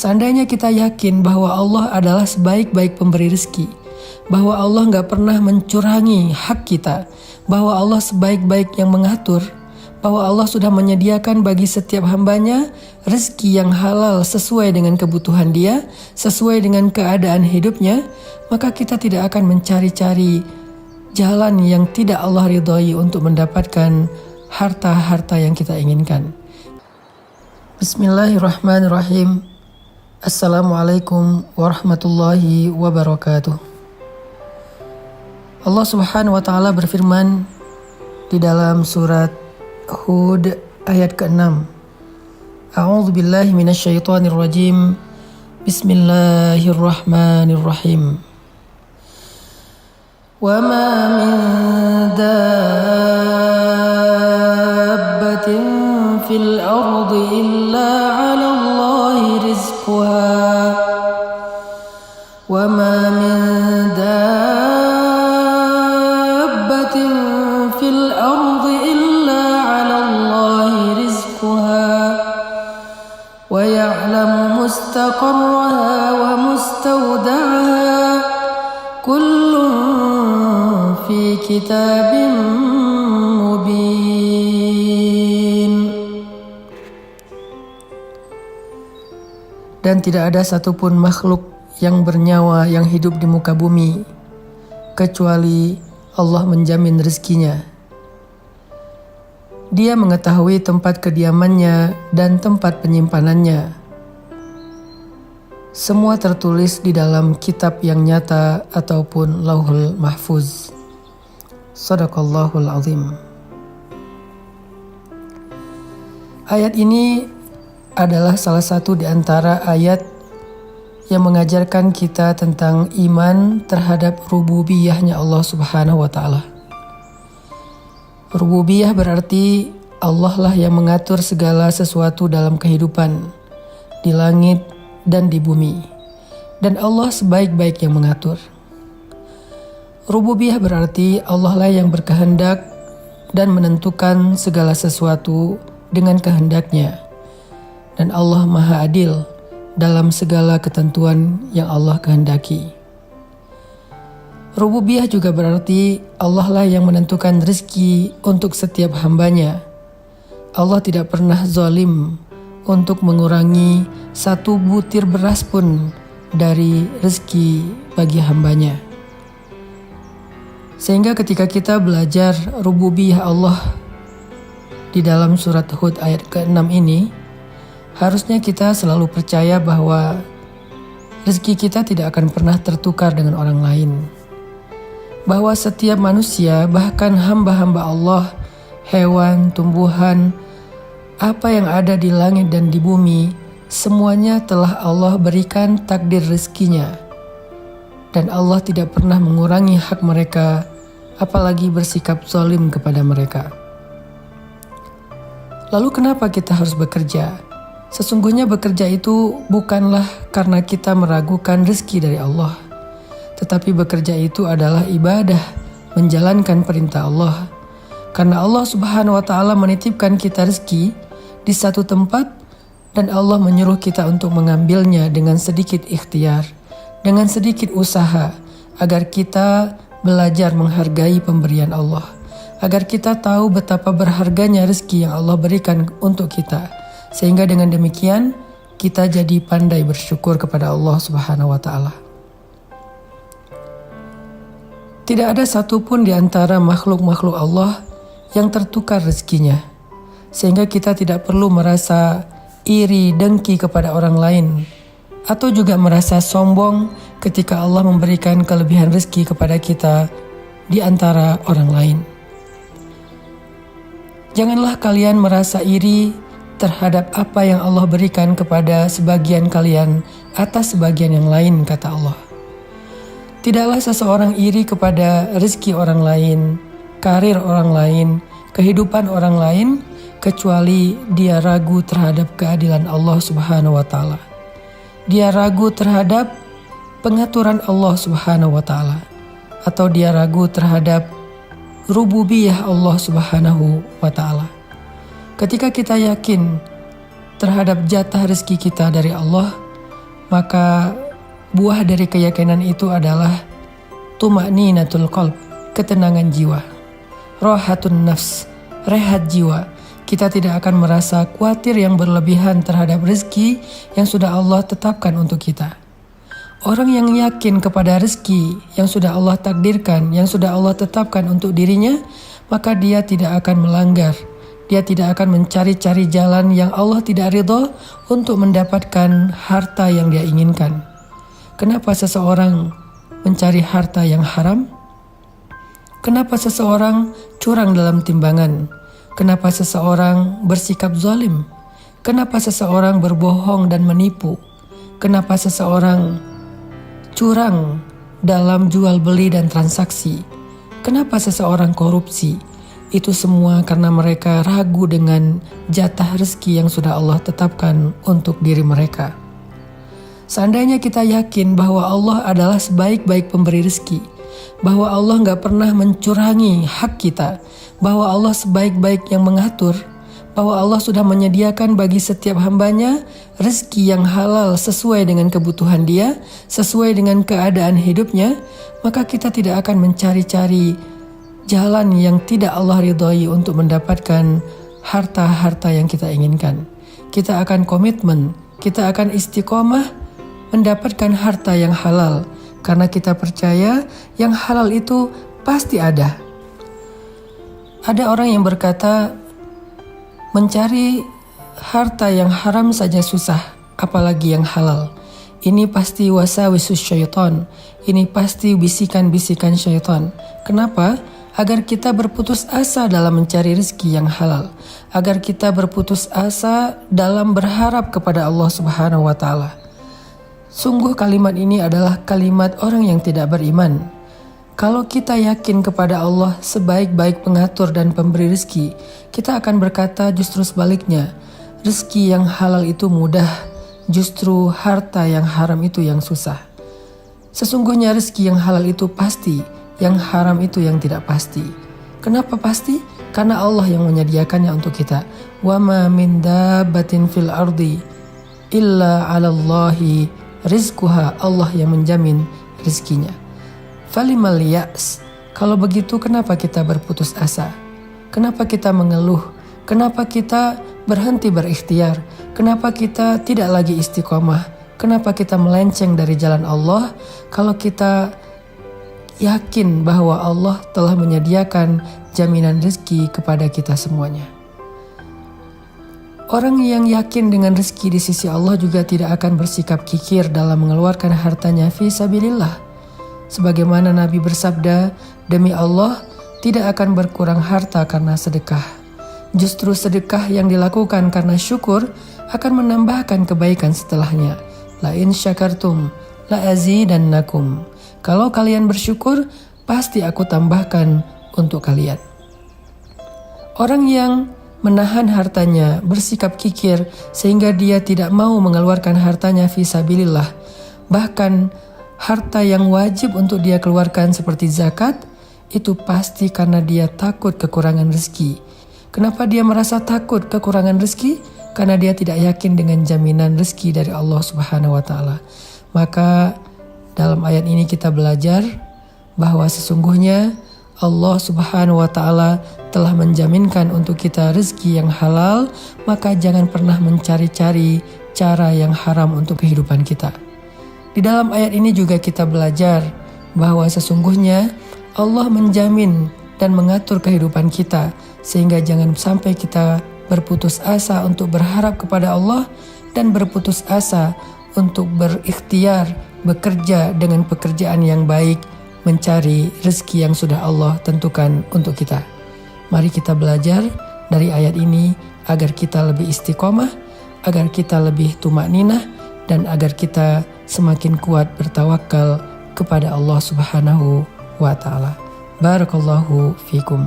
Seandainya kita yakin bahwa Allah adalah sebaik-baik pemberi rezeki, bahwa Allah gak pernah mencurangi hak kita, bahwa Allah sebaik-baik yang mengatur, bahwa Allah sudah menyediakan bagi setiap hambanya rezeki yang halal sesuai dengan kebutuhan dia, sesuai dengan keadaan hidupnya, maka kita tidak akan mencari-cari jalan yang tidak Allah ridhoi untuk mendapatkan harta-harta yang kita inginkan. Bismillahirrahmanirrahim. Assalamualaikum warahmatullahi wabarakatuh. Allah Subhanahu wa taala berfirman di dalam surat Hud ayat ke-6. A'udzu billahi minasyaitonir rajim. Bismillahirrahmanirrahim. Wa ma min dabbatin fil ardi illa 'ala Allahi rizquha. Wa ma min dabbatin fil ardi illa 'ala Allahi rizquha. Wa ya'lamu mustaqarraha wa mustawda'aha. Kullun fi kitabim mubin. Dan tidak ada satupun makhluk yang bernyawa yang hidup di muka bumi kecuali Allah menjamin rezekinya. Dia mengetahui tempat kediamannya dan tempat penyimpanannya. Semua tertulis di dalam kitab yang nyata ataupun Lauhul Mahfuz. Shadaqallahul azim. Ayat ini adalah salah satu di antara ayat yang mengajarkan kita tentang iman terhadap rububiyahnya Allah Subhanahu wa taala. Rububiyah berarti Allah lah yang mengatur segala sesuatu dalam kehidupan di langit dan di bumi, dan Allah sebaik-baik yang mengatur. Rububiyah berarti Allah lah yang berkehendak dan menentukan segala sesuatu dengan kehendaknya, dan Allah Maha Adil dalam segala ketentuan yang Allah kehendaki. Rububiyah juga berarti Allah lah yang menentukan rezeki untuk setiap hambanya. Allah tidak pernah zalim untuk mengurangi satu butir beras pun dari rezeki bagi hambanya. Sehingga ketika kita belajar rububiyah Allah di dalam surat Hud ayat ke-6 ini, harusnya kita selalu percaya bahwa rezeki kita tidak akan pernah tertukar dengan orang lain. Bahwa setiap manusia, bahkan hamba-hamba Allah, hewan, tumbuhan, apa yang ada di langit dan di bumi, semuanya telah Allah berikan takdir rezekinya. Dan Allah tidak pernah mengurangi hak mereka, apalagi bersikap zalim kepada mereka. Lalu kenapa kita harus bekerja? Sesungguhnya bekerja itu bukanlah karena kita meragukan rezeki dari Allah, tetapi bekerja itu adalah ibadah, menjalankan perintah Allah. Karena Allah Subhanahu wa taala menitipkan kita rezeki di satu tempat, dan Allah menyuruh kita untuk mengambilnya dengan sedikit ikhtiar, dengan sedikit usaha, agar kita belajar menghargai pemberian Allah, agar kita tahu betapa berharganya rezeki yang Allah berikan untuk kita, sehingga dengan demikian kita jadi pandai bersyukur kepada Allah Subhanahu wa taala. Tidak ada satupun di antara makhluk-makhluk Allah yang tertukar rezekinya, sehingga kita tidak perlu merasa iri dengki kepada orang lain, atau juga merasa sombong ketika Allah memberikan kelebihan rezeki kepada kita di antara orang lain. Janganlah kalian merasa iri terhadap apa yang Allah berikan kepada sebagian kalian atas sebagian yang lain, kata Allah. Tidaklah seseorang iri kepada rezeki orang lain, karir orang lain, kehidupan orang lain, kecuali dia ragu terhadap keadilan Allah Subhanahu wa taala. Dia ragu terhadap pengaturan Allah Subhanahu wa taala, atau dia ragu terhadap rububiyah Allah Subhanahu wa taala. Ketika kita yakin terhadap jatah rezeki kita dari Allah, maka buah dari keyakinan itu adalah tuma'ninatul qalb, ketenangan jiwa. Rohatun nafs, rehat jiwa. Kita tidak akan merasa khawatir yang berlebihan terhadap rezeki yang sudah Allah tetapkan untuk kita. Orang yang yakin kepada rezeki yang sudah Allah takdirkan, yang sudah Allah tetapkan untuk dirinya, maka dia tidak akan melanggar. Dia tidak akan mencari-cari jalan yang Allah tidak ridho untuk mendapatkan harta yang dia inginkan. Kenapa seseorang mencari harta yang haram? Kenapa seseorang curang dalam timbangan? Kenapa seseorang bersikap zalim? Kenapa seseorang berbohong dan menipu? Kenapa seseorang curang dalam jual beli dan transaksi? Kenapa seseorang korupsi? Itu semua karena mereka ragu dengan jatah rezeki yang sudah Allah tetapkan untuk diri mereka. Seandainya kita yakin bahwa Allah adalah sebaik-baik pemberi rezeki, bahwa Allah gak pernah mencurangi hak kita, bahwa Allah sebaik-baik yang mengatur, bahwa Allah sudah menyediakan bagi setiap hambanya rezeki yang halal sesuai dengan kebutuhan dia, sesuai dengan keadaan hidupnya, maka kita tidak akan mencari-cari jalan yang tidak Allah ridhoi untuk mendapatkan harta-harta yang kita inginkan. Kita akan komitmen, kita akan istiqomah mendapatkan harta yang halal, karena kita percaya yang halal itu pasti ada. Ada orang yang berkata, mencari harta yang haram saja susah, apalagi yang halal. Ini pasti wasawisus syaitan, ini pasti bisikan-bisikan syaitan. Kenapa? Agar kita berputus asa dalam mencari rezeki yang halal, agar kita berputus asa dalam berharap kepada Allah Subhanahu wa Ta'ala. Sungguh kalimat ini adalah kalimat orang yang tidak beriman. Kalau kita yakin kepada Allah sebaik-baik pengatur dan pemberi rezeki, kita akan berkata justru sebaliknya, rezeki yang halal itu mudah, justru harta yang haram itu yang susah. Sesungguhnya rezeki yang halal itu pasti, yang haram itu yang tidak pasti. Kenapa pasti? Karena Allah yang menyediakannya untuk kita. Wa ma min dabbatin fil ardi illa 'alallahi rizquha, Allah yang menjamin rezekinya. Falimal ya's, kalau begitu kenapa kita berputus asa? Kenapa kita mengeluh? Kenapa kita berhenti berikhtiar? Kenapa kita tidak lagi istiqomah? Kenapa kita melenceng dari jalan Allah kalau kita yakin bahwa Allah telah menyediakan jaminan rezeki kepada kita semuanya? Orang yang yakin dengan rezeki di sisi Allah juga tidak akan bersikap kikir dalam mengeluarkan hartanya fi sabilillah. Sebagaimana Nabi bersabda, demi Allah tidak akan berkurang harta karena sedekah. Justru sedekah yang dilakukan karena syukur akan menambahkan kebaikan setelahnya. La in syakartum la azidannakum. Kalau kalian bersyukur, pasti aku tambahkan untuk kalian. Orang yang menahan hartanya, bersikap kikir sehingga dia tidak mau mengeluarkan hartanya fi sabilillah, bahkan harta yang wajib untuk dia keluarkan seperti zakat, itu pasti karena dia takut kekurangan rezeki. Kenapa dia merasa takut kekurangan rezeki? Karena dia tidak yakin dengan jaminan rezeki dari Allah Subhanahu wa Ta'ala. Maka dalam ayat ini kita belajar bahwa sesungguhnya Allah Subhanahu wa Ta'ala telah menjaminkan untuk kita rezeki yang halal, maka jangan pernah mencari-cari cara yang haram untuk kehidupan kita. Di dalam ayat ini juga kita belajar bahwa sesungguhnya Allah menjamin dan mengatur kehidupan kita, sehingga jangan sampai kita berputus asa untuk berharap kepada Allah dan berputus asa untuk berikhtiar, bekerja dengan pekerjaan yang baik, mencari rezeki yang sudah Allah tentukan untuk kita. Mari kita belajar dari ayat ini agar kita lebih istiqomah, agar kita lebih tumakninah, dan agar kita semakin kuat bertawakal kepada Allah Subhanahu wa Ta'ala. Barakallahu fikum.